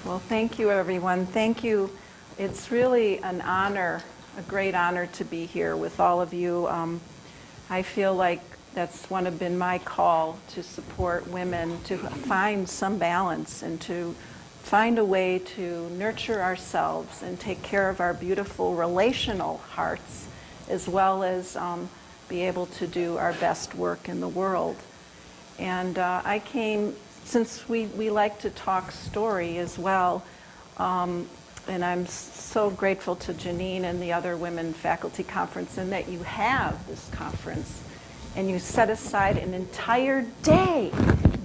Well, thank you, everyone. Thank you. It's really an honor, a great honor to be here with all of you. I feel like that's been my call to support women to find some balance and to find a way to nurture ourselves and take care of our beautiful relational hearts, as well as be able to do our best work in the world. And I came, since we like to talk story as well, and I'm so grateful to Janine and the other women faculty conference and that you have this conference and you set aside an entire day.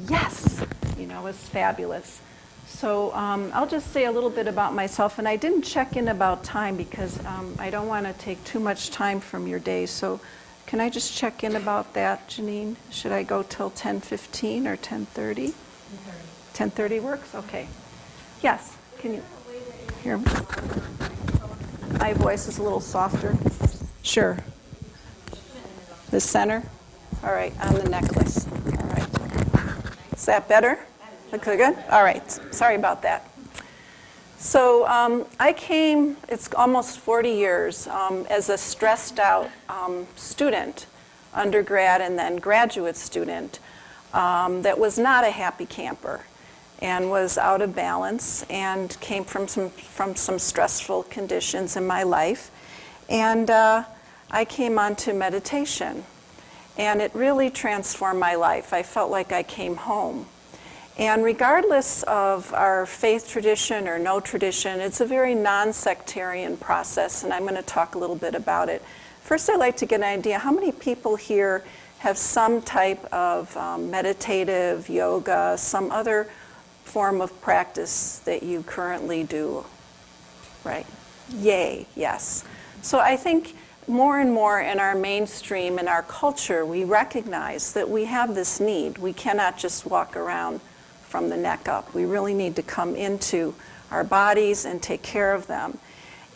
Yes, it's fabulous. So I'll just say a little bit about myself, and I didn't check in about time because I don't want to take too much time from your day. So can I just check in about that, Janine? Should I go till 10:15 or 10:30? 10:30 works? Okay. Yes, can you hear me? My voice is a little softer. Sure. The center? All right, on the necklace. All right. Is that better? Okay, good? All right. Sorry about that. So I came, it's almost 40 years, as a stressed out student, undergrad and then graduate student, that was not a happy camper and was out of balance and came from some stressful conditions in my life. And I came onto meditation, and it really transformed my life. I felt like I came home. And regardless of our faith tradition or no tradition, it's a very non-sectarian process, and I'm going to talk a little bit about it. First, I'd like to get an idea, how many people here have some type of meditative yoga, some other form of practice that you currently do? Right? Yay, yes. So I think more and more in our mainstream, in our culture, we recognize that we have this need. We cannot just walk around from the neck up. We really need to come into our bodies and take care of them.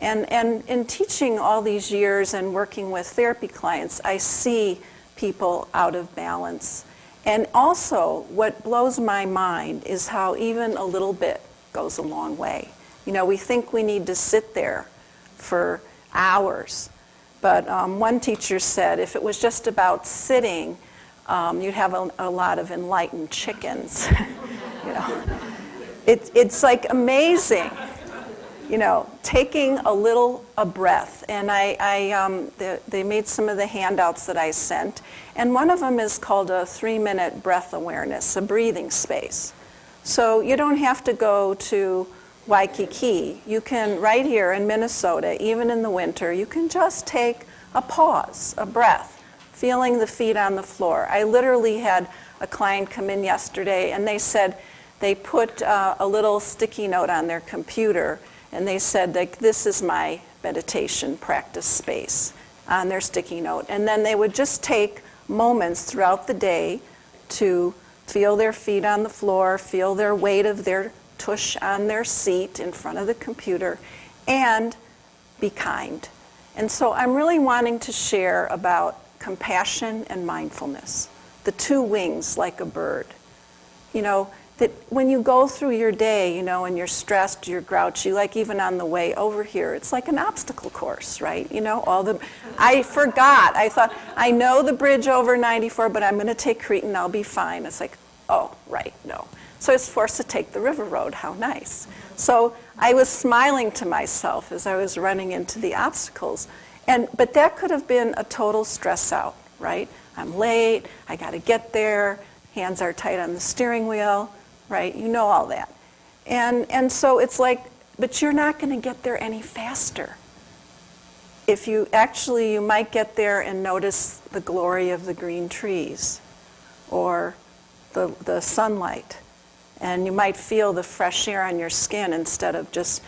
And in teaching all these years and working with therapy clients, I see people out of balance. And also, what blows my mind is how even a little bit goes a long way. We think we need to sit there for hours. But one teacher said if it was just about sitting, you'd have a lot of enlightened chickens. It's like amazing, taking a breath. And they made some of the handouts that I sent. And one of them is called a 3-minute breath awareness, a breathing space. So you don't have to go to Waikiki. You can, right here in Minnesota, even in the winter, you can just take a pause, a breath, feeling the feet on the floor. I literally had a client come in yesterday, and they said they put a little sticky note on their computer, and they said, this is my meditation practice space, on their sticky note. And then they would just take moments throughout the day to feel their feet on the floor, feel their weight of their tush on their seat in front of the computer, and be kind. And so I'm really wanting to share about compassion and mindfulness, the two wings like a bird. That when you go through your day, and you're stressed, you're grouchy, like even on the way over here, it's like an obstacle course, right? I forgot. I thought, I know the bridge over 94, but I'm going to take Cretan, I'll be fine. It's like, oh, right, no. So I was forced to take the river road. How nice. So I was smiling to myself as I was running into the obstacles. But that could have been a total stress out, right? I'm late, I got to get there, hands are tight on the steering wheel, right? You know all that. And so it's like, but you're not going to get there any faster. If you might get there and notice the glory of the green trees or the sunlight. And you might feel the fresh air on your skin instead of just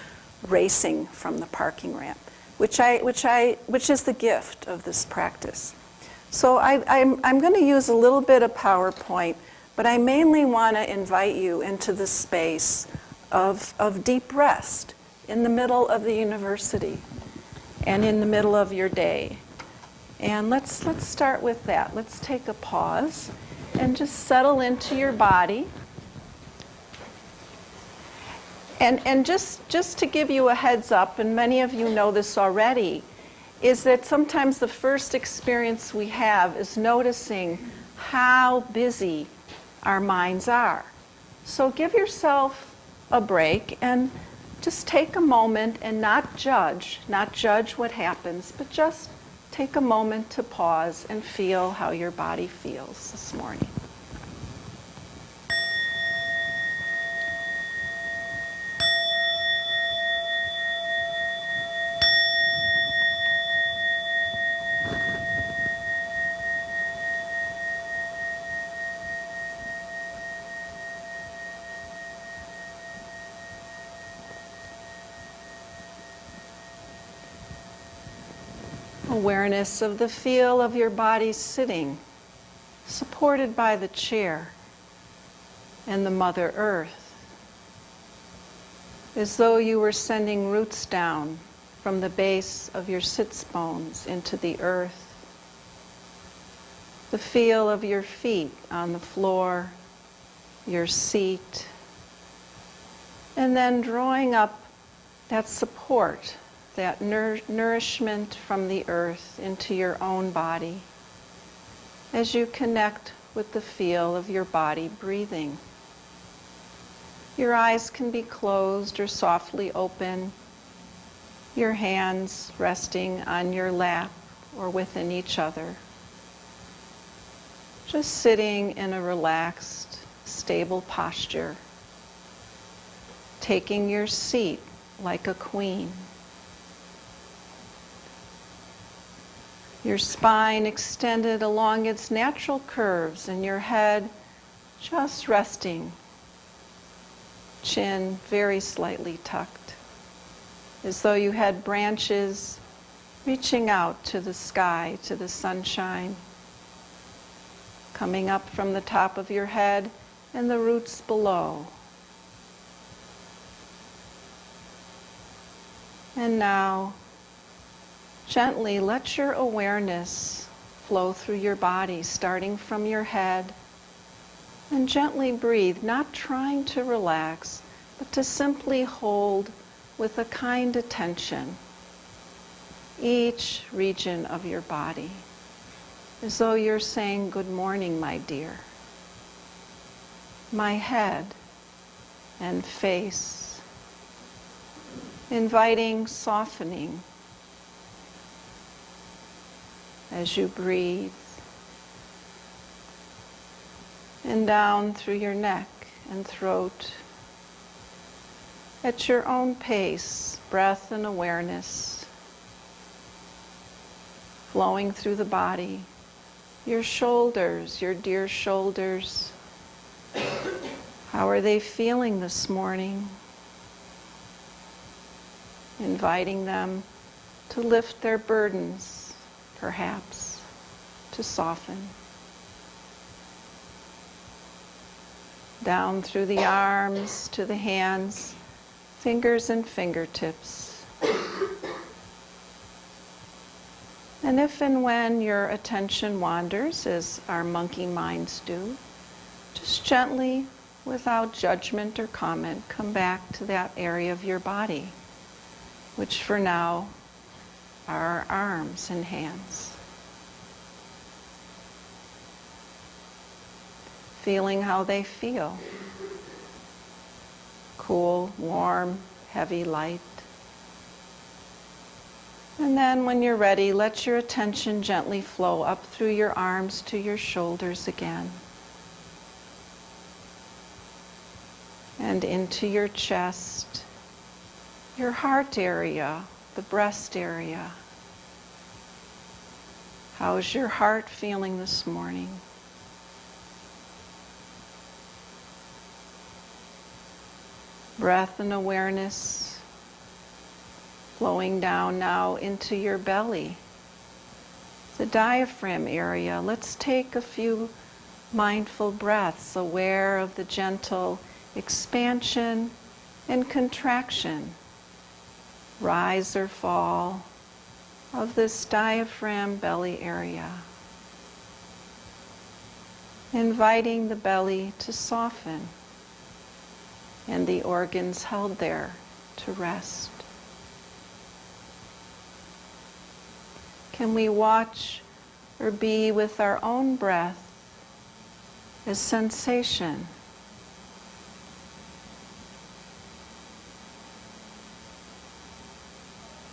racing from the parking ramp, which is the gift of this practice. So I'm going to use a little bit of PowerPoint, but I mainly want to invite you into the space of deep rest in the middle of the university and in the middle of your day. And let's start with that. Let's take a pause and just settle into your body. And just to give you a heads up, and many of you know this already, is that sometimes the first experience we have is noticing how busy our minds are. So give yourself a break and just take a moment and not judge what happens, but just take a moment to pause and feel how your body feels this morning. Awareness of the feel of your body sitting, supported by the chair and the Mother Earth, as though you were sending roots down from the base of your sits bones into the earth. The feel of your feet on the floor, your seat, and then drawing up that support, that nourishment from the earth into your own body as you connect with the feel of your body breathing. Your eyes can be closed or softly open, your hands resting on your lap or within each other. Just sitting in a relaxed, stable posture, taking your seat like a queen. Your spine extended along its natural curves and your head just resting, chin very slightly tucked, as though you had branches reaching out to the sky, to the sunshine, coming up from the top of your head and the roots below. And now, gently let your awareness flow through your body, starting from your head, and gently breathe, not trying to relax, but to simply hold with a kind attention each region of your body, as though you're saying, "Good morning, my dear." My head and face, inviting softening as you breathe, and down through your neck and throat. At your own pace, breath and awareness flowing through the body. Your shoulders, your dear shoulders, how are they feeling this morning? Inviting them to lift their burdens, perhaps, to soften. Down through the arms to the hands, fingers and fingertips. And if and when your attention wanders, as our monkey minds do, just gently, without judgment or comment, come back to that area of your body, which for now are our arms and hands. Feeling how they feel. Cool, warm, heavy, light. And then when you're ready, let your attention gently flow up through your arms to your shoulders again. And into your chest, your heart area, the breast area. How's your heart feeling this morning? Breath and awareness flowing down now into your belly, the diaphragm area. Let's take a few mindful breaths, aware of the gentle expansion and contraction, rise or fall of this diaphragm belly area. Inviting the belly to soften. and the organs held there to rest. Can we watch or be with our own breath as sensation?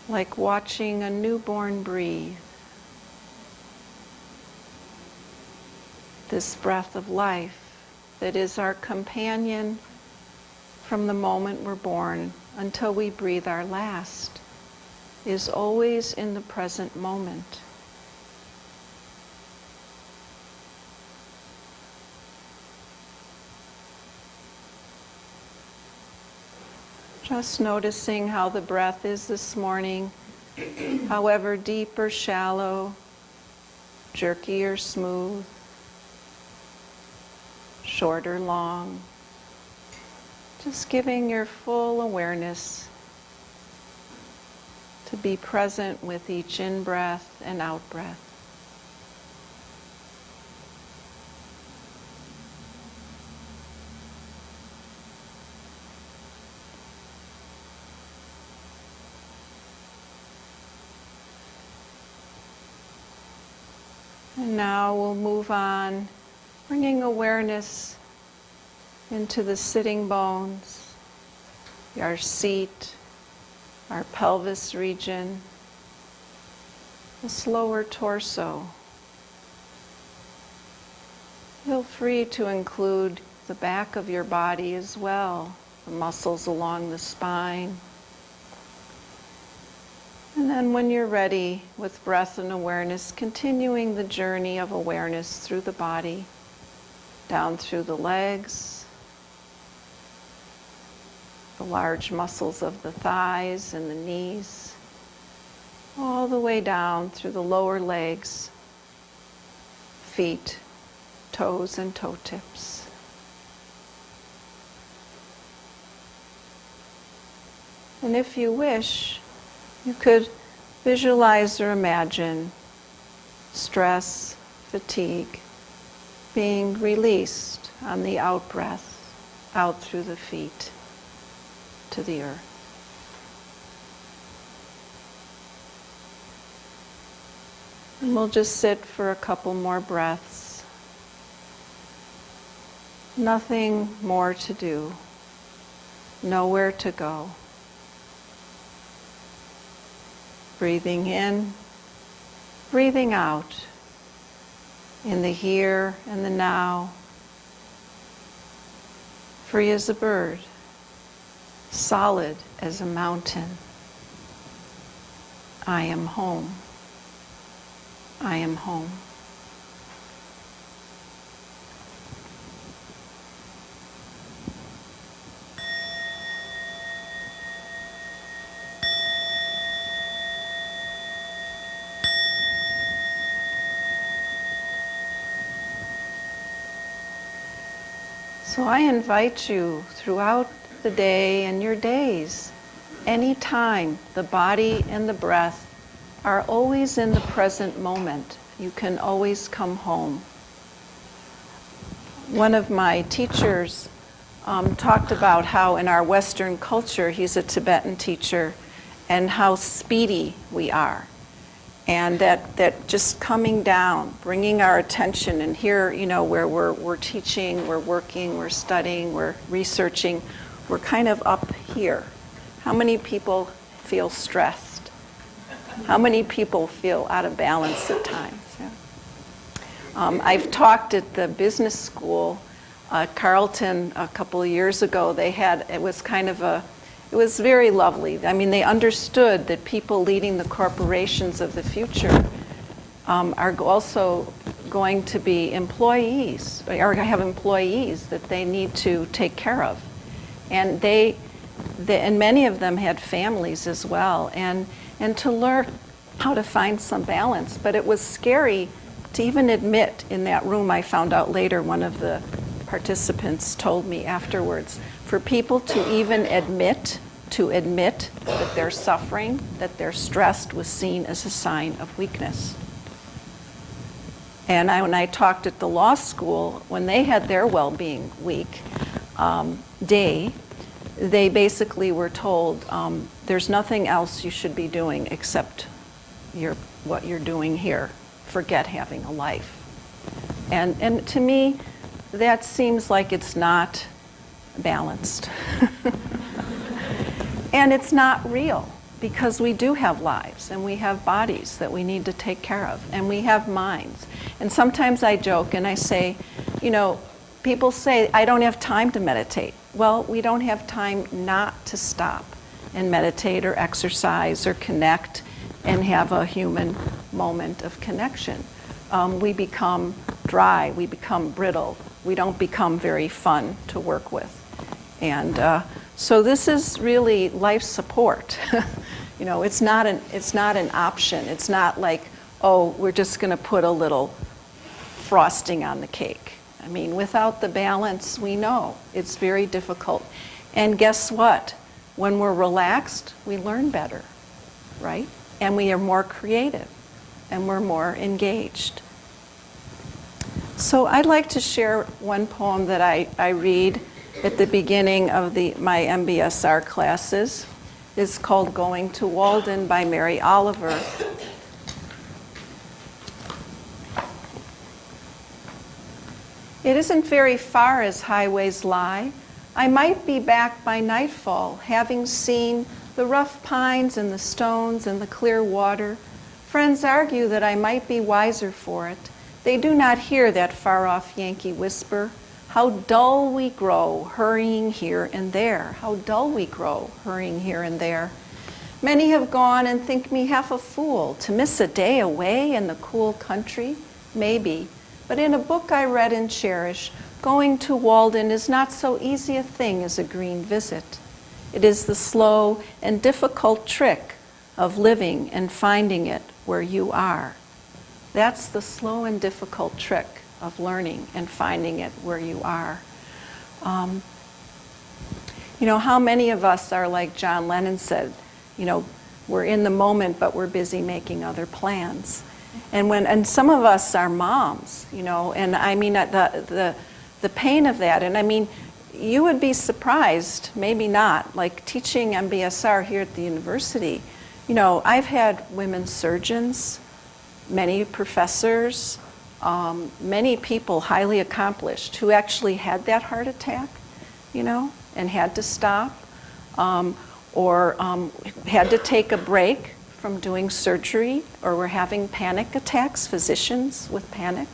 Like watching a newborn breathe. This breath of life that is our companion from the moment we're born until we breathe our last is always in the present moment. Just noticing how the breath is this morning, however deep or shallow, jerky or smooth, short or long. Just giving your full awareness to be present with each in-breath and out-breath. And now we'll move on, bringing awareness into the sitting bones, our seat, our pelvis region, this lower torso. Feel free to include the back of your body as well, the muscles along the spine. And then when you're ready, with breath and awareness, continuing the journey of awareness through the body, down through the legs, the large muscles of the thighs and the knees, all the way down through the lower legs, feet, toes and toe tips. And if you wish, you could visualize or imagine stress, fatigue being released on the out-breath, out through the feet to the earth. And we'll just sit for a couple more breaths. Nothing more to do, nowhere to go. Breathing in, breathing out, in the here and the now, free as a bird, solid as a mountain. I am home. I am home. So I invite you throughout the day and your days, anytime the body and the breath are always in the present moment. You can always come home. One of my teachers talked about how in our Western culture, he's a Tibetan teacher, and how speedy we are. And that just coming down, bringing our attention, and here, where we're teaching, we're working, we're studying, we're researching, we're kind of up here. How many people feel stressed? How many people feel out of balance at times? Yeah. I've talked at the business school, Carleton, a couple of years ago. It was very lovely. I mean, they understood that people leading the corporations of the future are also going to be employees, or have employees that they need to take care of. And and many of them had families as well, and to learn how to find some balance. But it was scary to even admit in that room. I found out later, one of the participants told me afterwards, for people to even admit that they're suffering, that they're stressed, was seen as a sign of weakness. And when I talked at the law school, when they had their well-being week day, they basically were told, there's nothing else you should be doing except what you're doing here. Forget having a life. And to me, that seems like it's not balanced. And it's not real, because we do have lives, and we have bodies that we need to take care of, and we have minds. And sometimes I joke and I say, you know, people say, I don't have time to meditate. Well, we don't have time not to stop and meditate or exercise or connect and have a human moment of connection. We become dry, we become brittle, we don't become very fun to work with. And so this is really life support. You know, it's not an option. It's not like, oh, we're just going to put a little frosting on the cake. I mean, without the balance, we know it's very difficult. And guess what? When we're relaxed, we learn better, right? And we are more creative, and we're more engaged. So I'd like to share one poem that I read at the beginning of my MBSR classes. It's called Going to Walden by Mary Oliver. It isn't very far as highways lie. I might be back by nightfall, having seen the rough pines and the stones and the clear water. Friends argue that I might be wiser for it. They do not hear that far-off Yankee whisper. How dull we grow, hurrying here and there. How dull we grow, hurrying here and there. Many have gone and think me half a fool to miss a day away in the cool country. Maybe. But in a book I read and cherish, going to Walden is not so easy a thing as a green visit. It is the slow and difficult trick of living and finding it where you are. That's the slow and difficult trick of learning and finding it where you are. You know, how many of us are like John Lennon said, you know, we're in the moment, but we're busy making other plans. And some of us are moms, you know, and I mean, the pain of that, and I mean, you would be surprised, maybe not, like teaching MBSR here at the university, you know, I've had women surgeons, many professors, many people highly accomplished who actually had that heart attack, you know, and had to stop, or had to take a break from doing surgery, or were having panic attacks, physicians with panic.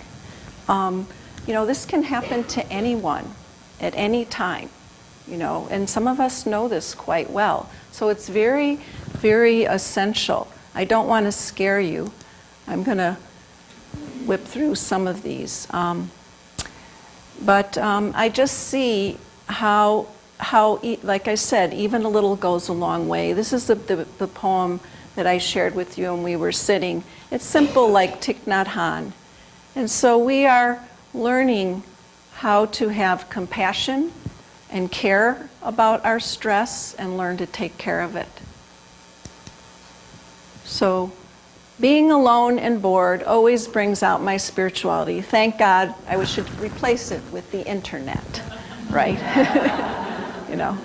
You know, this can happen to anyone at any time, you know, and some of us know this quite well. So it's very, very essential. I don't want to scare you. I'm going to whip through some of these. But I just see how, like I said, even a little goes a long way. This is the poem that I shared with you when we were sitting. It's simple like Thich Nhat Hanh. And so we are learning how to have compassion and care about our stress and learn to take care of it. So being alone and bored always brings out my spirituality. Thank God I should replace it with the internet, right? You know.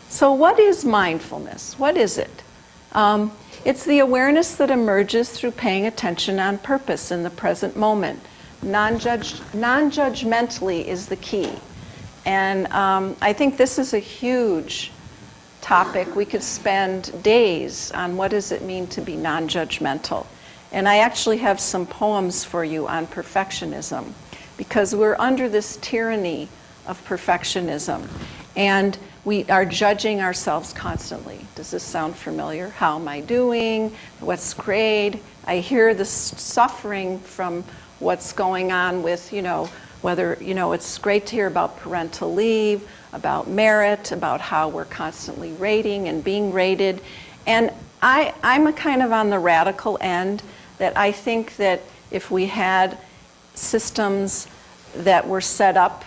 So what is mindfulness? What is it? It's the awareness that emerges through paying attention on purpose in the present moment. Non-judgmentally is the key. And I think this is a huge topic. We could spend days on what does it mean to be non-judgmental. And I actually have some poems for you on perfectionism, because we're under this tyranny of perfectionism. And we are judging ourselves constantly. Does this sound familiar? How am I doing? What's great? I hear the suffering from what's going on with, you know, whether, you know, it's great to hear about parental leave, about merit, about how we're constantly rating and being rated. And I'm a kind of on the radical end that I think that if we had systems that were set up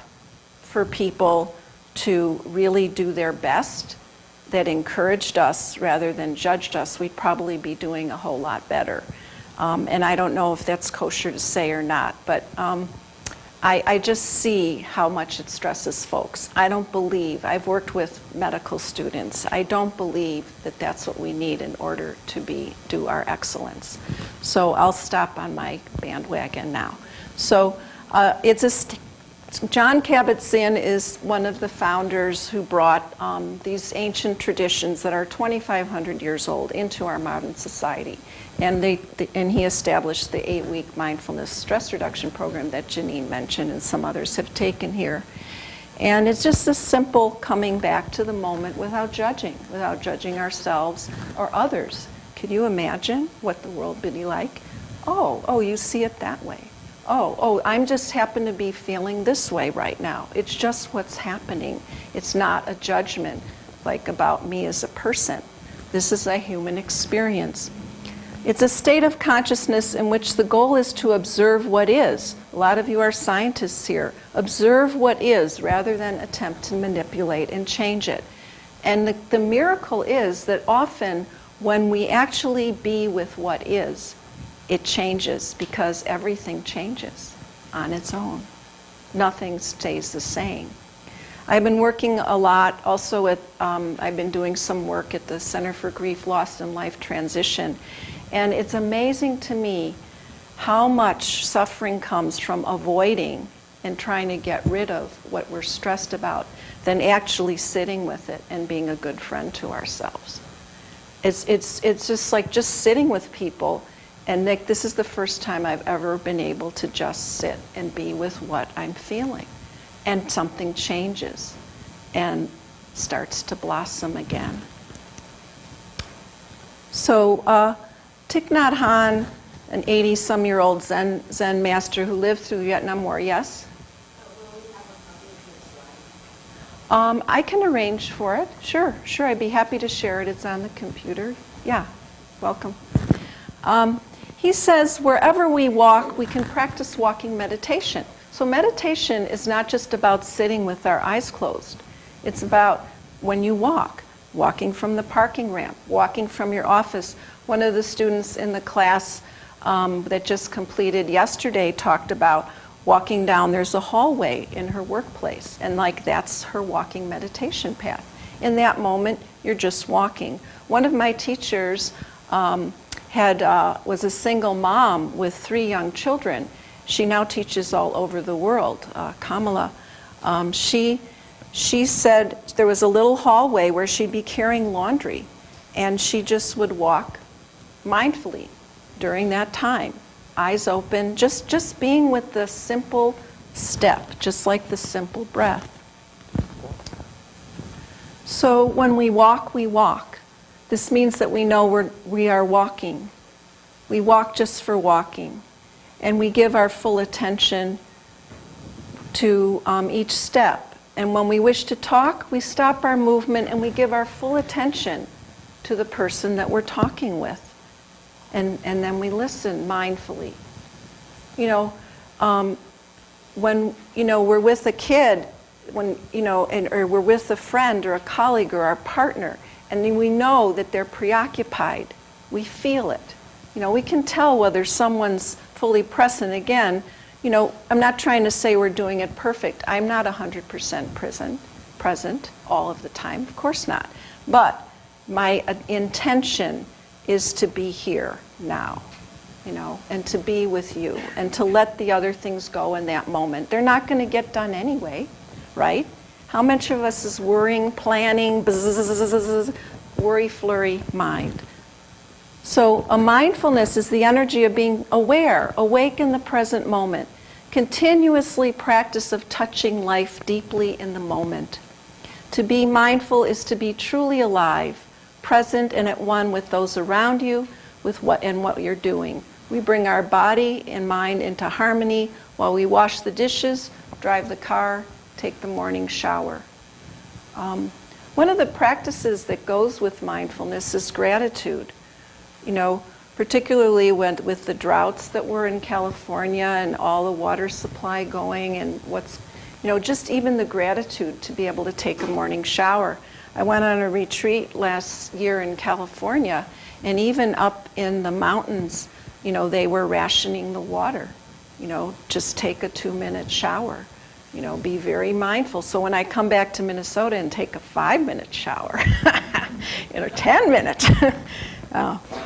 for people to really do their best, that encouraged us rather than judged us, we'd probably be doing a whole lot better. And I don't know if that's kosher to say or not, but I just see how much it stresses folks. I don't believe, I've worked with medical students, I don't believe that that's what we need in order to do our excellence. So I'll stop on my bandwagon now. So John Kabat-Zinn is one of the founders who brought these ancient traditions that are 2,500 years old into our modern society. And he established the 8-week mindfulness stress reduction program that Janine mentioned and some others have taken here. And it's just a simple coming back to the moment without judging ourselves or others. Could you imagine what the world would be like? Oh, you see it that way. Oh, I'm just happen to be feeling this way right now. It's just what's happening. It's not a judgment like about me as a person. This is a human experience. It's a state of consciousness in which the goal is to observe what is. A lot of you are scientists here. Observe what is rather than attempt to manipulate and change it. And the miracle is that often when we actually be with what is, it changes because everything changes on its own. Nothing stays the same. I've been working a lot also at, I've been doing some work at the Center for Grief, Loss, and Life Transition. And it's amazing to me how much suffering comes from avoiding and trying to get rid of what we're stressed about than actually sitting with it and being a good friend to ourselves. It's just like just sitting with people. And Nick, this is the first time I've ever been able to just sit and be with what I'm feeling. And something changes and starts to blossom again. So Thich Nhat Hanh, an 80-some-year-old Zen master who lived through the Vietnam War, yes? I can arrange for it. Sure, I'd be happy to share it. It's on the computer. Yeah, welcome. He says, wherever we walk, we can practice walking meditation. So meditation is not just about sitting with our eyes closed. It's about when you walk, walking from the parking ramp, walking from your office. One of the students in the class that just completed yesterday talked about walking down, there's a hallway in her workplace, and like that's her walking meditation path. In that moment, you're just walking. One of my teachers was a single mom with 3 young children. She now teaches all over the world, Kamala. She said there was a little hallway where she'd be carrying laundry, and she just would walk mindfully during that time, eyes open, just being with the simple step, just like the simple breath. So when we walk, we walk. This means that we know we are walking. We walk just for walking. And we give our full attention to each step. And when we wish to talk, we stop our movement and we give our full attention to the person that we're talking with. And then we listen mindfully. When we're with a kid, or we're with a friend or a colleague or our partner, and then we know that they're preoccupied, we feel it. We can tell whether someone's fully present. Again, I'm not trying to say we're doing it perfect. I'm not 100% present all of the time, of course not. But my intention is to be here now, and to be with you, and to let the other things go in that moment. They're not going to get done anyway, right? How much of us is worrying, planning, worry, flurry, mind? So a mindfulness is the energy of being aware, awake in the present moment, continuously practice of touching life deeply in the moment. To be mindful is to be truly alive, present and at one with those around you, with what you're doing. We bring our body and mind into harmony while we wash the dishes, drive the car, take the morning shower. One of the practices that goes with mindfulness is gratitude. Particularly with the droughts that were in California and all the water supply going, and just even the gratitude to be able to take a morning shower. I went on a retreat last year in California, and even up in the mountains, they were rationing the water. just take a 2-minute shower. Be very mindful. So when I come back to Minnesota and take a 5-minute shower, 10-minute,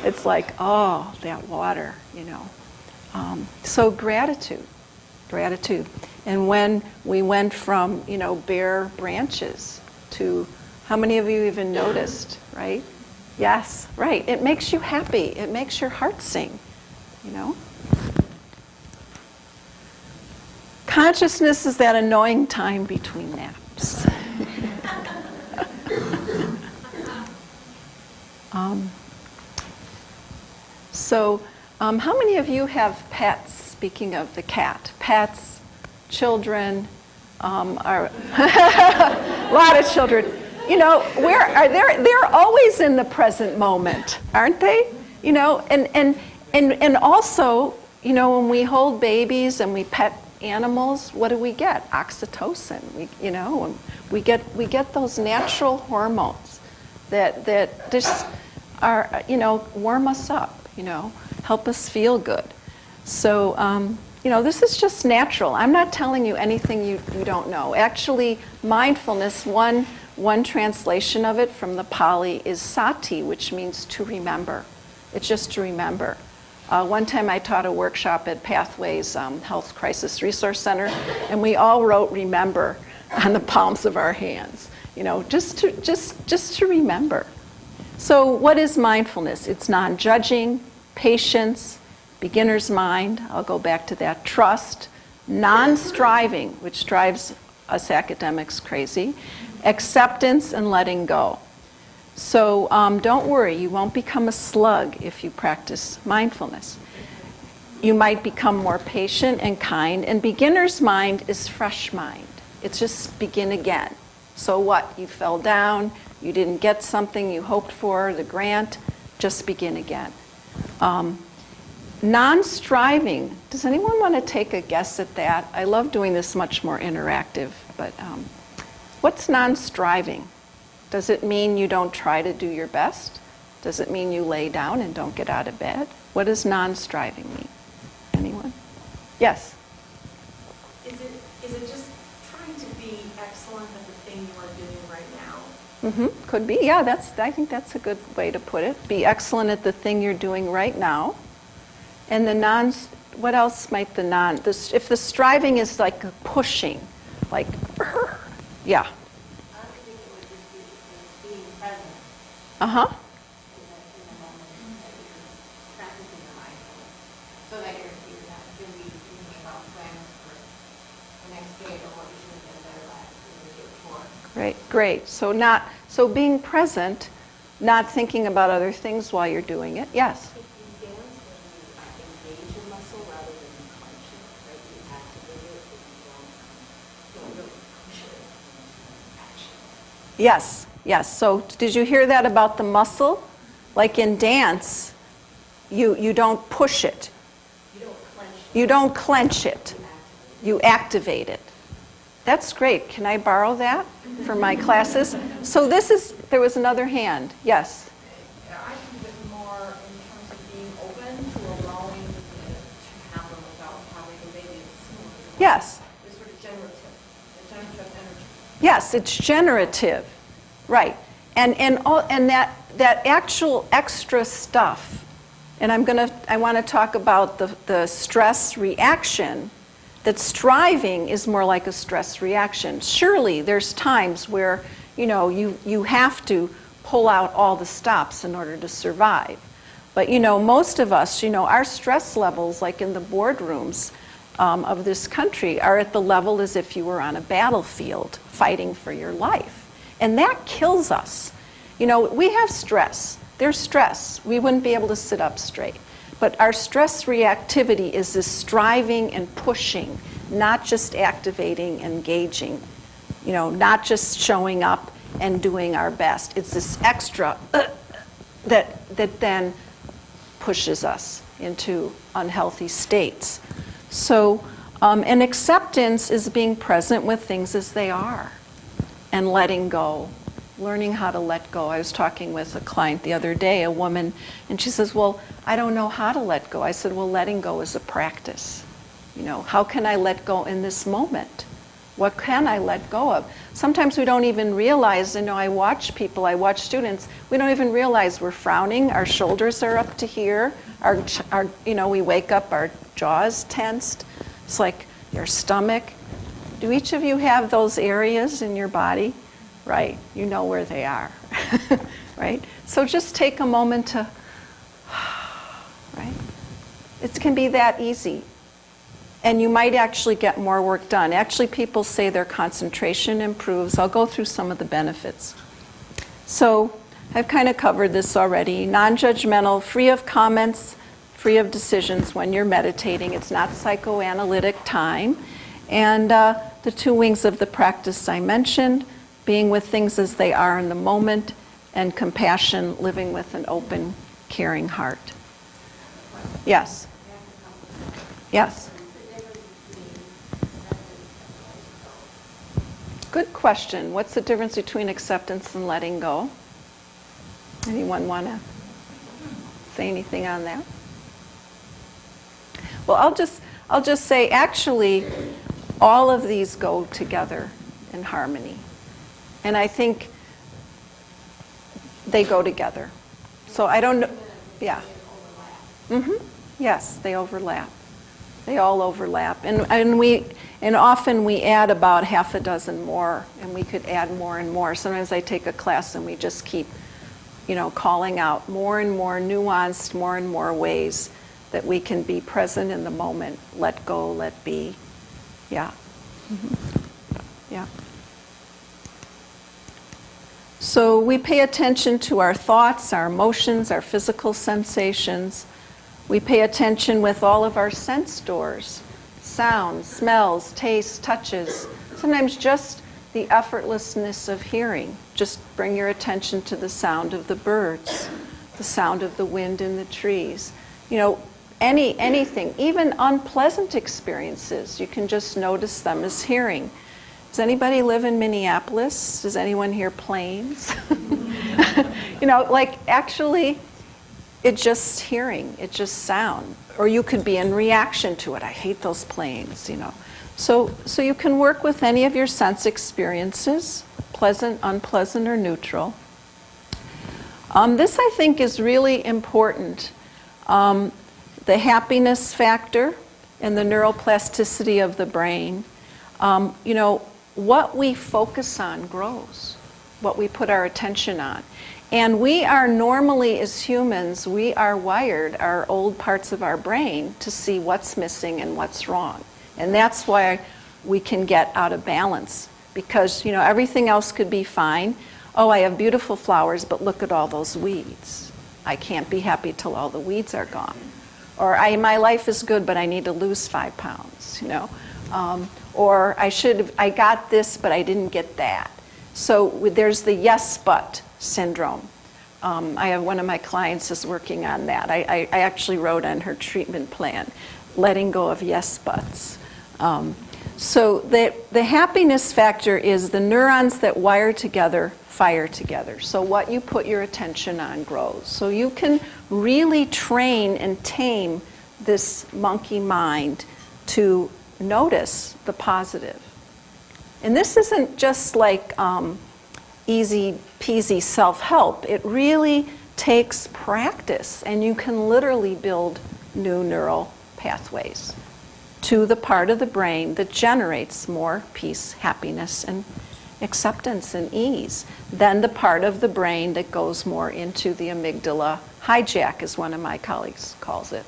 it's like, oh, that water, So gratitude. And when we went from, bare branches to, how many of you even noticed, right? Yes, right. It makes you happy. It makes your heart sing, Consciousness is that annoying time between naps. How many of you have pets? Speaking of the cat, pets, children, are a lot of children. Where are they're always in the present moment, aren't they? And also, when we hold babies and we pet animals, what do we get? Oxytocin. We get those natural hormones that just are, warm us up, help us feel good. So, this is just natural. I'm not telling you anything you don't know. Actually, mindfulness, one translation of it from the Pali is sati, which means to remember. It's just to remember. One time I taught a workshop at Pathways Health Crisis Resource Center, and we all wrote "remember" on the palms of our hands. Just to remember. So, what is mindfulness? It's non-judging, patience, beginner's mind. I'll go back to that. Trust, non-striving, which drives us academics crazy. Acceptance and letting go. So don't worry, you won't become a slug if you practice mindfulness. You might become more patient and kind, and beginner's mind is fresh mind. It's just begin again. So what? You fell down, you didn't get something you hoped for, the grant, just begin again. Non-striving. Does anyone want to take a guess at that? I love doing this much more interactive, but what's non-striving? Does it mean you don't try to do your best? Does it mean you lay down and don't get out of bed? What does non-striving mean? Anyone? Yes? Is it just trying to be excellent at the thing you are doing right now? Could be. Yeah, I think that's a good way to put it. Be excellent at the thing you're doing right now. And what else might if the striving is like a pushing, like, yeah. I think it would just be being present. Uh-huh. In the moment that you're practicing the mindfulness. So that you're not going to be thinking about plans for the next day or what you should have done better the day before. Great. So being present, not thinking about other things while you're doing it. Yes? Yes. So did you hear that about the muscle? Like in dance, you don't push it. You don't clench it. You activate it. That's great. Can I borrow that for my classes? So there was another hand. Yes. I think it's more in terms of being open to allowing it to happen without having maybe it's Yes. It's sort of generative. The generative energy. Yes, it's generative, right? And that actual extra stuff. And I want to talk about the stress reaction. That striving is more like a stress reaction. Surely there's times where you have to pull out all the stops in order to survive. But most of us, our stress levels, like in the boardrooms of this country, are at the level as if you were on a battlefield fighting for your life. And that kills us. We have stress. There's stress. We wouldn't be able to sit up straight. But our stress reactivity is this striving and pushing, not just activating and engaging, not just showing up and doing our best. It's this extra that then pushes us into unhealthy states. So, and acceptance is being present with things as they are and letting go. Learning how to let go. I was talking with a client the other day, a woman, and she says, well, I don't know how to let go. I said, well, letting go is a practice. You know, how can I let go in this moment? What can I let go of? Sometimes we don't even realize, you know, I watch people, I watch students, we don't even realize we're frowning, our shoulders are up to here, our you know, we wake up, our jaw's tensed. It's like your stomach. Do each of you have those areas in your body? Right, you know where they are, right? So just take a moment to, right? It can be that easy. And you might actually get more work done. Actually, people say their concentration improves. I'll go through some of the benefits. So I've kind of covered this already. Non-judgmental, free of comments, free of decisions when you're meditating. It's not psychoanalytic time. And the two wings of the practice I mentioned, being with things as they are in the moment, and compassion, living with an open, caring heart. Yes? Yes? Good question. What's the difference between acceptance and letting go? Anyone want to say anything on that? Well, I'll just say actually all of these go together in harmony. And I think they go together. So I don't know. Yeah. Mm-hmm. Yes, they overlap. They all overlap. And often we add about half a dozen more, and we could add more and more. Sometimes I take a class and we just keep, you know, calling out more and more nuanced, more and more ways that we can be present in the moment, let go, let be. Yeah. Mm-hmm. Yeah. So we pay attention to our thoughts, our emotions, our physical sensations. We pay attention with all of our sense doors, sounds, smells, tastes, touches. Sometimes just the effortlessness of hearing. Just bring your attention to the sound of the birds, the sound of the wind in the trees. You know, anything, even unpleasant experiences, you can just notice them as hearing. Does anybody live in Minneapolis? Does anyone hear planes? You know, like actually, it's just hearing, it's just sound. Or you could be in reaction to it. I hate those planes, you know. So you can work with any of your sense experiences, pleasant, unpleasant, or neutral. This I think is really important. The happiness factor and the neuroplasticity of the brain. You know, what we focus on grows, what we put our attention on. And we are normally, as humans, we are wired, our old parts of our brain, to see what's missing and what's wrong. And that's why we can get out of balance. Because, you know, everything else could be fine. Oh, I have beautiful flowers, but look at all those weeds. I can't be happy till all the weeds are gone. Or my life is good, but I need to lose 5 pounds, you know. Or I got this, but I didn't get that. So there's the yes, but syndrome. I have one of my clients is working on that. I actually wrote on her treatment plan, letting go of yes, buts. So the happiness factor is the neurons that wire together fire together. So what you put your attention on grows. So you can really train and tame this monkey mind to notice the positive. And this isn't just like easy peasy self-help. It really takes practice, and you can literally build new neural pathways to the part of the brain that generates more peace, happiness, and acceptance and ease than the part of the brain that goes more into the amygdala hijack, as one of my colleagues calls it,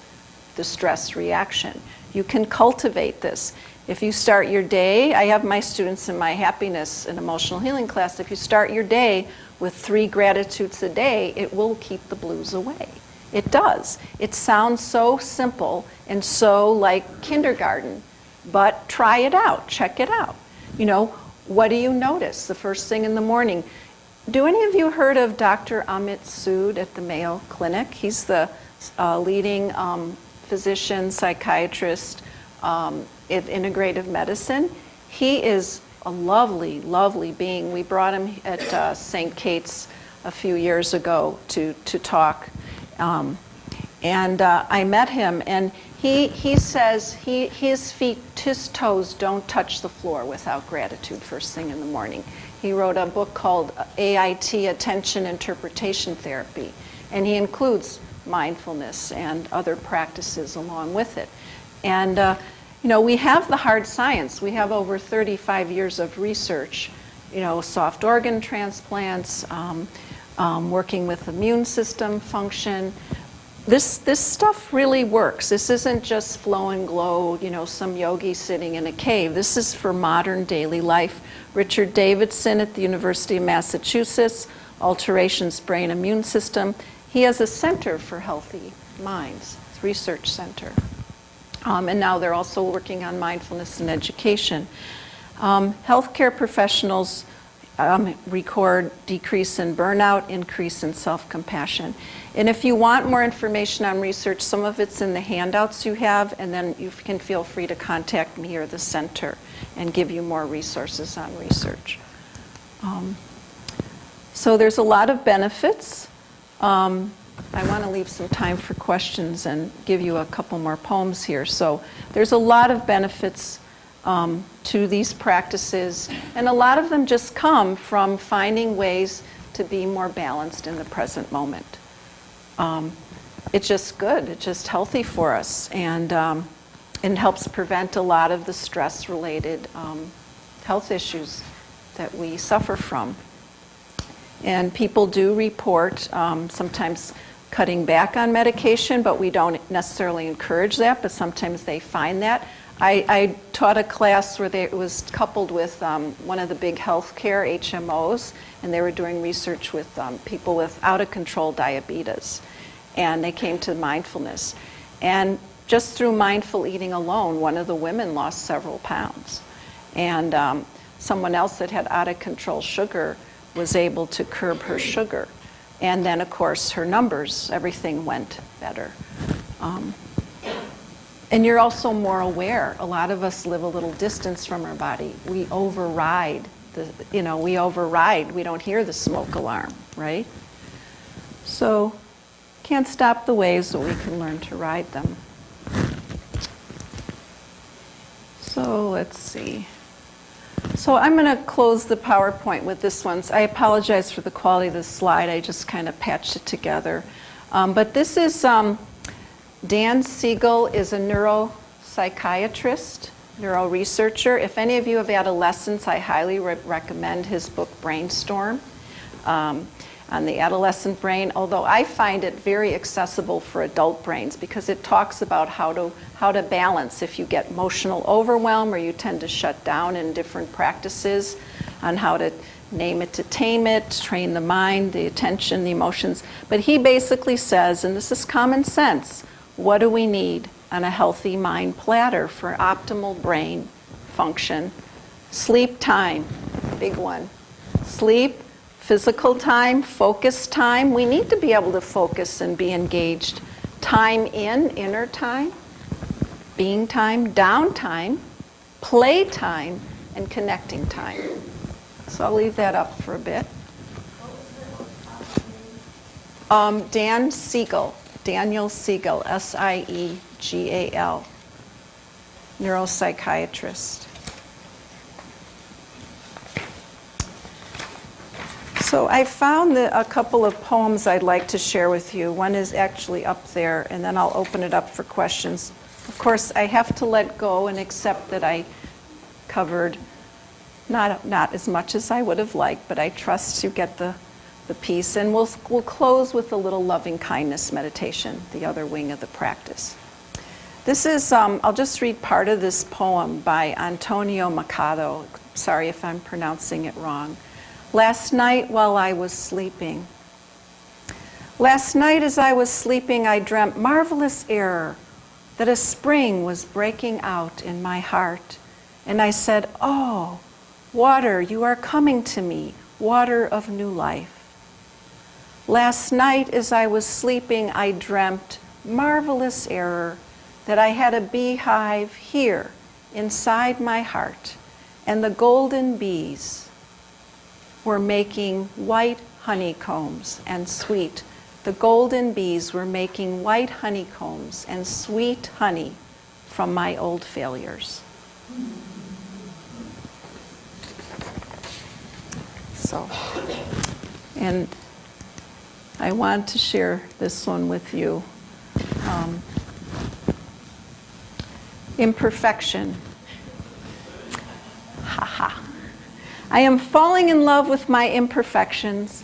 the stress reaction. You can cultivate this. If you start your day, I have my students in my happiness and emotional healing class, if you start your day with 3 gratitudes a day, it will keep the blues away. It does. It sounds so simple and so like kindergarten, but try it out, check it out. You know, what do you notice the first thing in the morning? Do any of you heard of Dr. Amit Sood at the Mayo Clinic? He's the leading physician, psychiatrist, in integrative medicine. He is a lovely, lovely being. We brought him at St. Kate's a few years ago to talk. And I met him, and He says his toes don't touch the floor without gratitude first thing in the morning. He wrote a book called AIT, Attention Interpretation Therapy, and he includes mindfulness and other practices along with it. And we have the hard science. We have over 35 years of research, soft organ transplants, working with immune system function. This stuff really works. This isn't just flow and glow, some yogi sitting in a cave. This is for modern daily life. Richard Davidson at the University of Massachusetts, Alterations Brain Immune System. He has a center for healthy minds, research center. And now they're also working on mindfulness and education. Healthcare professionals record decrease in burnout, increase in self-compassion. And if you want more information on research, some of it's in the handouts you have, and then you can feel free to contact me or the center and give you more resources on research. So there's a lot of benefits. I want to leave some time for questions and give you a couple more poems here. So there's a lot of benefits to these practices, and a lot of them just come from finding ways to be more balanced in the present moment. It's just good. It's just healthy for us, and it helps prevent a lot of the stress-related health issues that we suffer from. And people do report sometimes cutting back on medication, but we don't necessarily encourage that, but sometimes they find that. I taught a class where it was coupled with one of the big healthcare HMOs, and they were doing research with people with out-of-control diabetes. And they came to mindfulness. And just through mindful eating alone, one of the women lost several pounds. And someone else that had out-of-control sugar was able to curb her sugar. And then, of course, her numbers, everything went better. And you're also more aware. A lot of us live a little distance from our body. We override. We don't hear the smoke alarm, right? So, can't stop the waves, but we can learn to ride them. So, let's see. So I'm going to close the PowerPoint with this one. I apologize for the quality of the slide. I just kind of patched it together. But this is Dan Siegel is a neuropsychiatrist, neuroresearcher. If any of you have adolescents, I highly recommend his book Brainstorm on the adolescent brain, although I find it very accessible for adult brains because it talks about how to balance if you get emotional overwhelm or you tend to shut down in different practices, on how to name it to tame it, train the mind, the attention, the emotions. But he basically says, and this is common sense, what do we need on a healthy mind platter for optimal brain function? Sleep time, big one. Sleep, physical time, focus time. We need to be able to focus and be engaged. Time in, inner time, being time, down-time, play time, and connecting time. So I'll leave that up for a bit. Dan Siegel, Daniel Siegel, S-I-E-G-A-L, neuropsychiatrist. So I found a couple of poems I'd like to share with you. One is actually up there, and then I'll open it up for questions. Of course, I have to let go and accept that I covered not as much as I would have liked, but I trust you get the piece. And we'll close with a little loving kindness meditation, the other wing of the practice. This is, I'll just read part of this poem by Antonio Machado. Sorry if I'm pronouncing it wrong. Last night while I was sleeping. Last night as I was sleeping, I dreamt marvelous error that a spring was breaking out in my heart. And I said, oh, water, you are coming to me, water of new life. Last night as I was sleeping, I dreamt marvelous error that I had a beehive here inside my heart, and the golden bees were making white honeycombs and sweet the golden bees were making white honeycombs and sweet honey from my old failures. So, and I want to share this one with you. Imperfection. Haha. I am falling in love with my imperfections.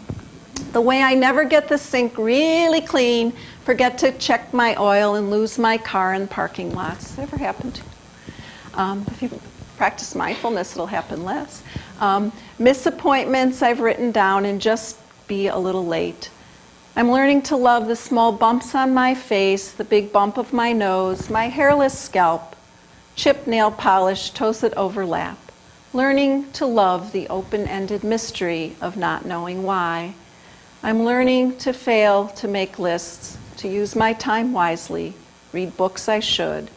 The way I never get the sink really clean, forget to check my oil, and lose my car in parking lots. Ever happened to you? If you practice mindfulness, it'll happen less. Miss appointments I've written down and just be a little late. I'm learning to love the small bumps on my face, the big bump of my nose, my hairless scalp, chipped nail polish, toes that overlap. Learning to love the open-ended mystery of not knowing why. I'm learning to fail to make lists, to use my time wisely, read books I should.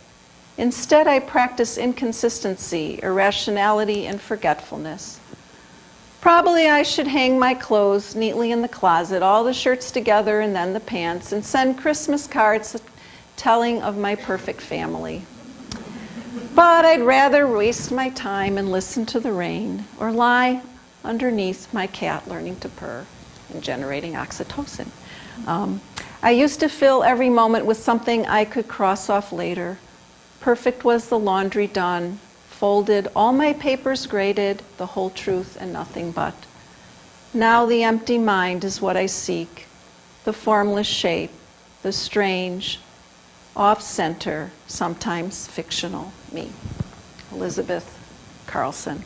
Instead, I practice inconsistency, irrationality, and forgetfulness. Probably I should hang my clothes neatly in the closet, all the shirts together and then the pants, and send Christmas cards telling of my perfect family. But I'd rather waste my time and listen to the rain, or lie underneath my cat learning to purr and generating oxytocin. I used to fill every moment with something I could cross off later. Perfect was the laundry done, folded, all my papers graded, the whole truth and nothing but. Now the empty mind is what I seek, the formless shape, the strange, off-center, sometimes fictional me. Elizabeth Carlson.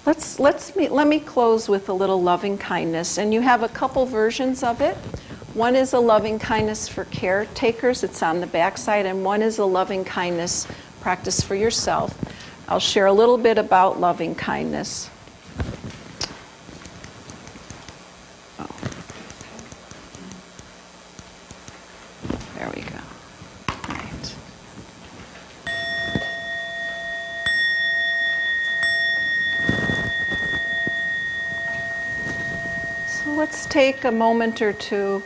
Let me close with a little loving kindness, and you have a couple versions of it. One is a loving kindness for caretakers, it's on the back side, and one is a loving kindness practice for yourself. I'll share a little bit about loving kindness. There we go. All right. So let's take a moment or two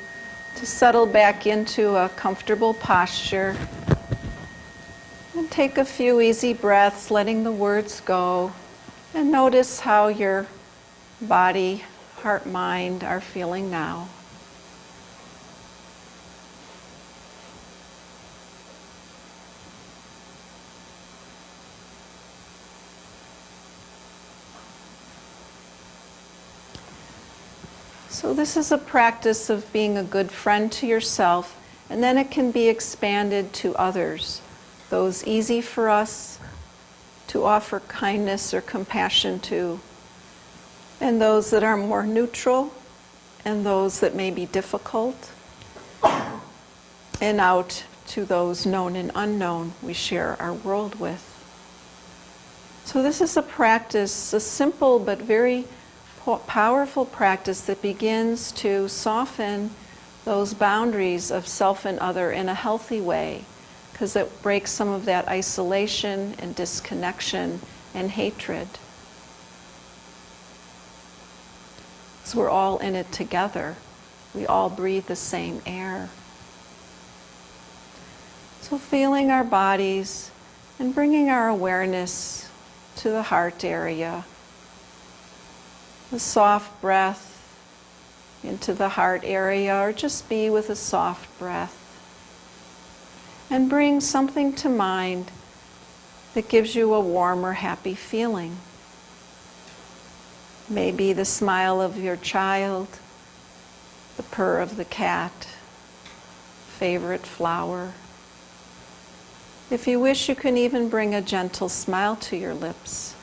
to settle back into a comfortable posture. And take a few easy breaths, letting the words go. And notice how your body, heart, mind are feeling now. So this is a practice of being a good friend to yourself, and then it can be expanded to others. Those easy for us to offer kindness or compassion to, and those that are more neutral, and those that may be difficult, and out to those known and unknown we share our world with. So this is a practice, a simple but very powerful practice that begins to soften those boundaries of self and other in a healthy way, because it breaks some of that isolation and disconnection and hatred. So we're all in it together. We all breathe the same air. So feeling our bodies and bringing our awareness to the heart area. A soft breath into the heart area, or just be with a soft breath. And bring something to mind that gives you a warm or happy feeling. Maybe the smile of your child, the purr of the cat, favorite flower. If you wish, you can even bring a gentle smile to your lips.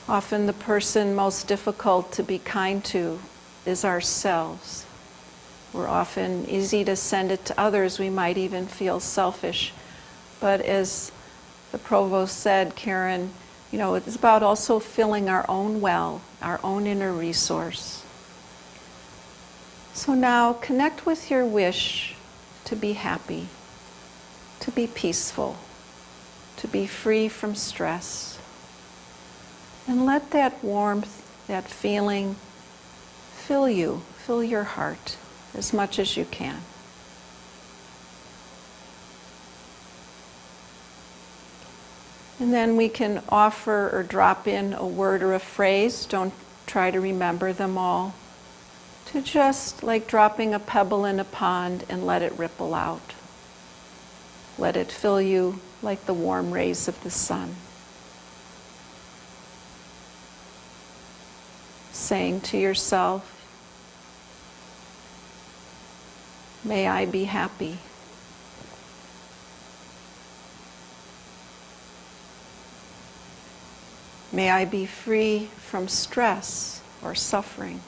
Often the person most difficult to be kind to is ourselves. We're often easy to send it to others. We might even feel selfish. But as the provost said, Karen, it's about also filling our own well, our own inner resource. So now connect with your wish to be happy, to be peaceful, to be free from stress. And let that warmth, that feeling, fill you, fill your heart as much as you can. And then we can offer or drop in a word or a phrase. Don't try to remember them all. To just like dropping a pebble in a pond and let it ripple out. Let it fill you like the warm rays of the sun. Saying to yourself, may I be happy. May I be free from stress or suffering.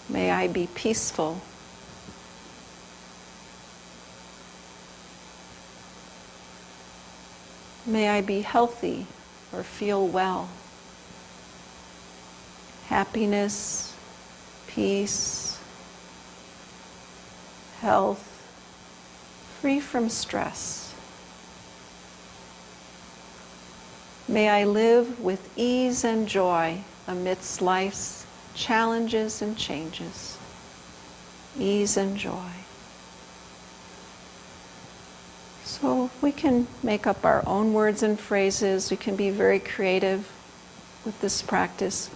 May I be peaceful. May I be healthy or feel well. Happiness, peace, health, free from stress. May I live with ease and joy amidst life's challenges and changes. Ease and joy. So we can make up our own words and phrases. We can be very creative with this practice.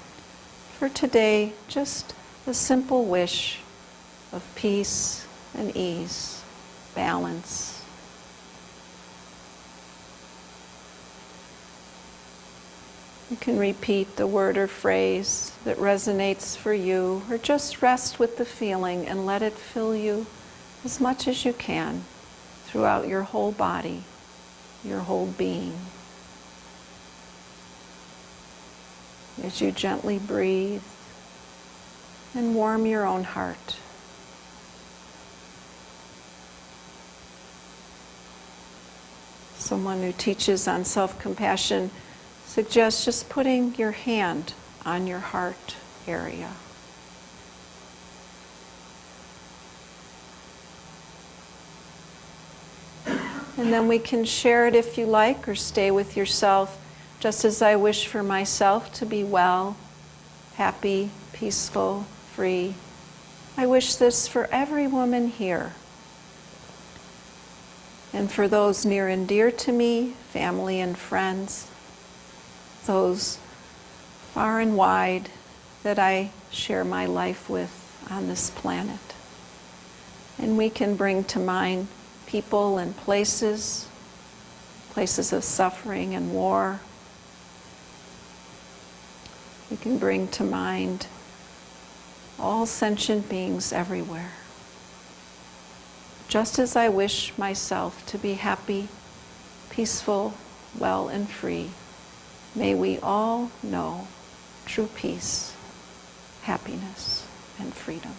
For today, just a simple wish of peace and ease, balance. You can repeat the word or phrase that resonates for you, or just rest with the feeling and let it fill you as much as you can throughout your whole body, your whole being. As you gently breathe and warm your own heart. Someone who teaches on self-compassion suggests just putting your hand on your heart area. And then we can share it if you like, or stay with yourself, just as I wish for myself to be well, happy, peaceful, free. I wish this for every woman here. And for those near and dear to me, family and friends, those far and wide that I share my life with on this planet. And we can bring to mind people and places of suffering and war. We can bring to mind all sentient beings everywhere. Just as I wish myself to be happy, peaceful, well, and free, may we all know true peace, happiness, and freedom.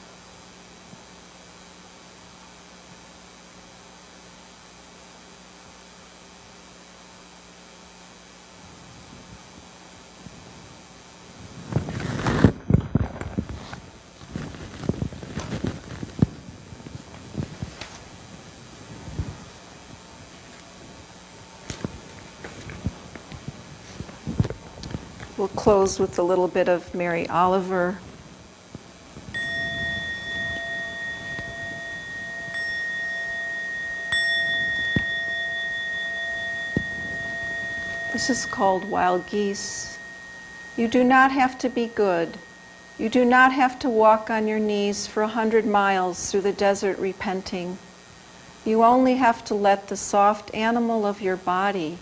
We'll close with a little bit of Mary Oliver. This is called Wild Geese. You do not have to be good. You do not have to walk on your knees for 100 miles through the desert repenting. You only have to let the soft animal of your body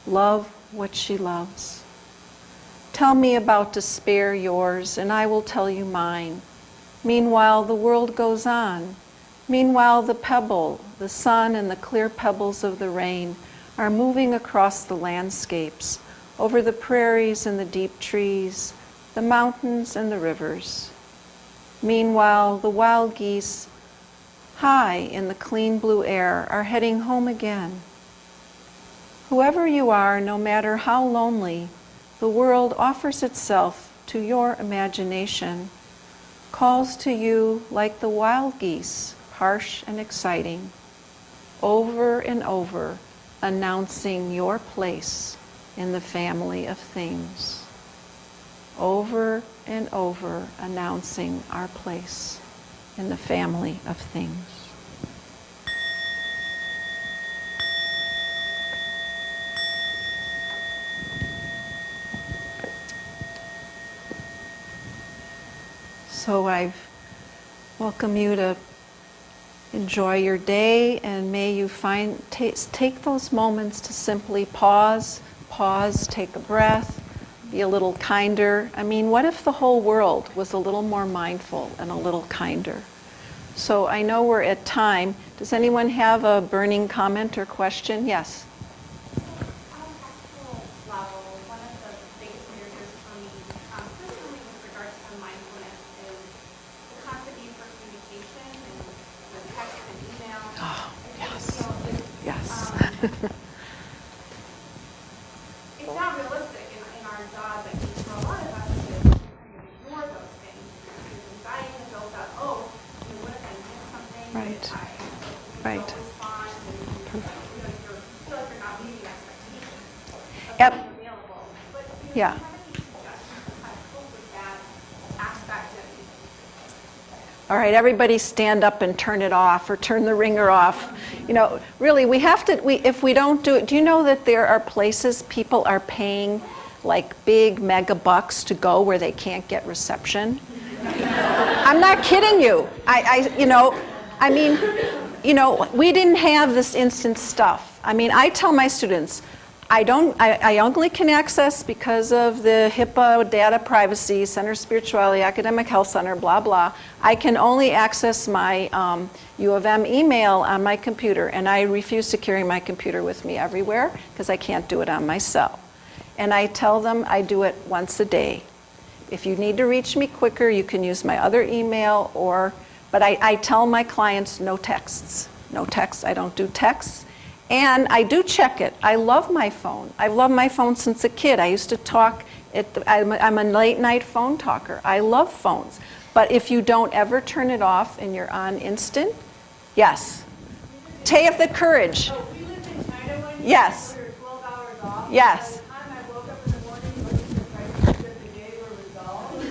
love what she loves. Tell me about despair, yours, and I will tell you mine. Meanwhile, the world goes on. Meanwhile, the pebble, the sun, and the clear pebbles of the rain are moving across the landscapes, over the prairies and the deep trees, the mountains and the rivers. Meanwhile, the wild geese, high in the clean blue air, are heading home again. Whoever you are, no matter how lonely, the world offers itself to your imagination, calls to you like the wild geese, harsh and exciting. Over and over, announcing your place in the family of things. Over and over announcing our place in the family of things. So I welcome you to enjoy your day, and may you take those moments to simply pause, take a breath, be a little kinder. I mean, what if the whole world was a little more mindful and a little kinder? So I know we're at time. Does anyone have a burning comment or question? Yes. It's not realistic in our job, I think, for a lot of us to ignore those things. Because anxiety has built up, what if I miss something? Right. Right. Respond, and you feel like you're not meeting expectations of Yep. being available. But Yeah. do you have any suggestions for how to cope with that aspect of it? All right, everybody stand up and turn it off or turn the ringer off. You know, really, we have to, if we don't do it, do you know that there are places people are paying like big mega bucks to go where they can't get reception? I'm not kidding you. We didn't have this instant stuff. I mean, I tell my students, I only can access because of the HIPAA, data privacy, Center of Spirituality, Academic Health Center, blah, blah. I can only access my U of M email on my computer, and I refuse to carry my computer with me everywhere because I can't do it on my cell. And I tell them I do it once a day. If you need to reach me quicker, you can use my other email, but I tell my clients no texts. No texts, I don't do texts. And I do check it. I love my phone. I've loved my phone since a kid. I used to talk, I'm a late night phone talker. I love phones. But if you don't ever turn it off and you're on instant, yes. Take the courage. Oh, we lived in China one year. Yes. We were 12 hours off. Yes. By the time I woke up in the morning, looked at the prices that the day were resolved.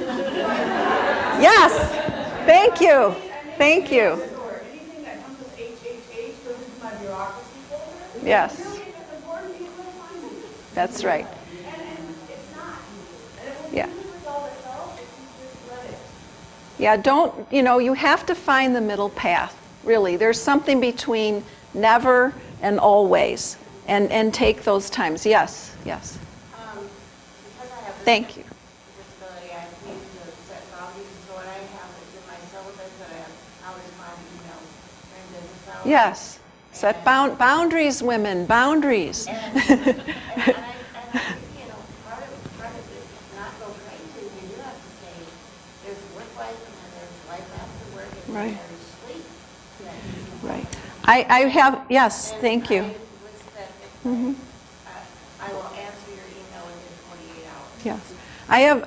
Yes. Thank you. Thank you. Anything that comes with HHH goes into my bureaucracy folder. Yes. Really, if it's important, you will find it. That's right. And it's not. And it will Yeah. resolve itself if you just let it. Yeah, you have to find the middle path, really. There's something between never and always, and take those times. Yes, yes. Because I have Thank you. disability, I need to set boundaries. So what I have is in my syllabus that I have how to respond to emails during business hours. Yes. Set boundaries, women, boundaries. And I part of it is not go crazy. You do have to say there's work life and then there's life after work and Right. then there's sleep. Right. I have, yes, And thank you. I will answer your email within 48 hours. Yes.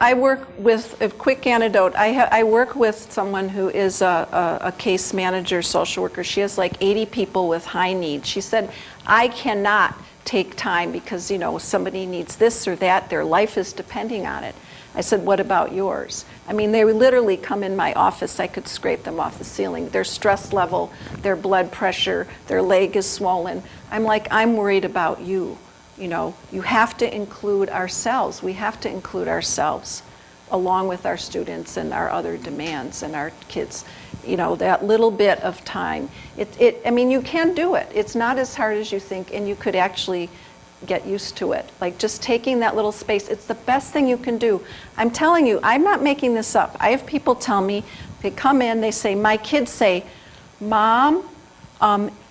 I work with, a quick anecdote, I work with someone who is a case manager, social worker. She has like 80 people with high needs. She said, I cannot take time because, somebody needs this or that, their life is depending on it. I said, what about yours? I mean, they would literally come in my office, I could scrape them off the ceiling. Their stress level, their blood pressure, their leg is swollen. I'm like, I'm worried about you. You have to include ourselves. We have to include ourselves along with our students and our other demands and our kids. That little bit of time. You can do it. It's not as hard as you think, and you could actually get used to it. Like just taking that little space, it's the best thing you can do. I'm telling you, I'm not making this up. I have people tell me, they come in, they say, my kids say, Mom,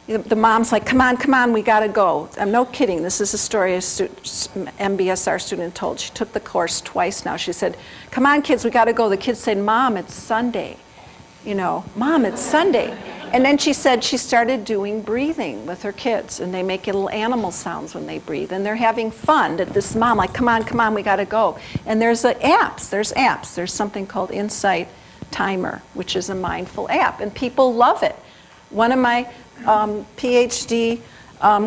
the mom's like, come on, we gotta go. I'm no kidding, this is a story a MBSR student told. She took the course twice now. She said, come on kids, we gotta go. The kids said, Mom, it's Sunday. Mom, it's Sunday. And then she said she started doing breathing with her kids, and they make little animal sounds when they breathe, and they're having fun. That this mom, like, come on, we gotta go. And there's apps. There's something called Insight Timer, which is a mindful app, and people love it. One of my PhD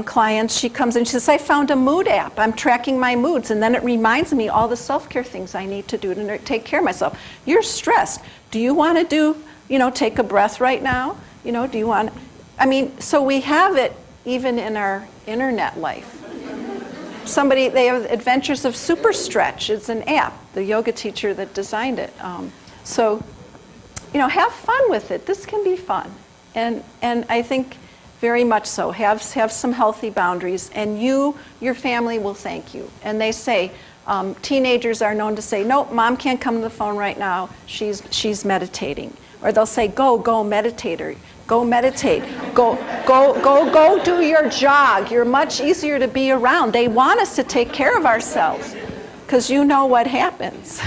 clients, she comes in, she says, I found a mood app. I'm tracking my moods, and then it reminds me all the self-care things I need to do to take care of myself. You're stressed. Do you want to do, take a breath right now? Do you want, so we have it even in our internet life. They have Adventures of Super Stretch. It's an app, the yoga teacher that designed it. Have fun with it. This can be fun. And I think very much so. Have some healthy boundaries, and your family will thank you. And they say, teenagers are known to say, nope, mom can't come to the phone right now. She's meditating. Or they'll say, go meditator. Go meditate. Go do your jog. You're much easier to be around. They want us to take care of ourselves because you know what happens.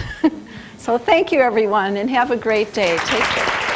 So thank you, everyone, and have a great day. Take care.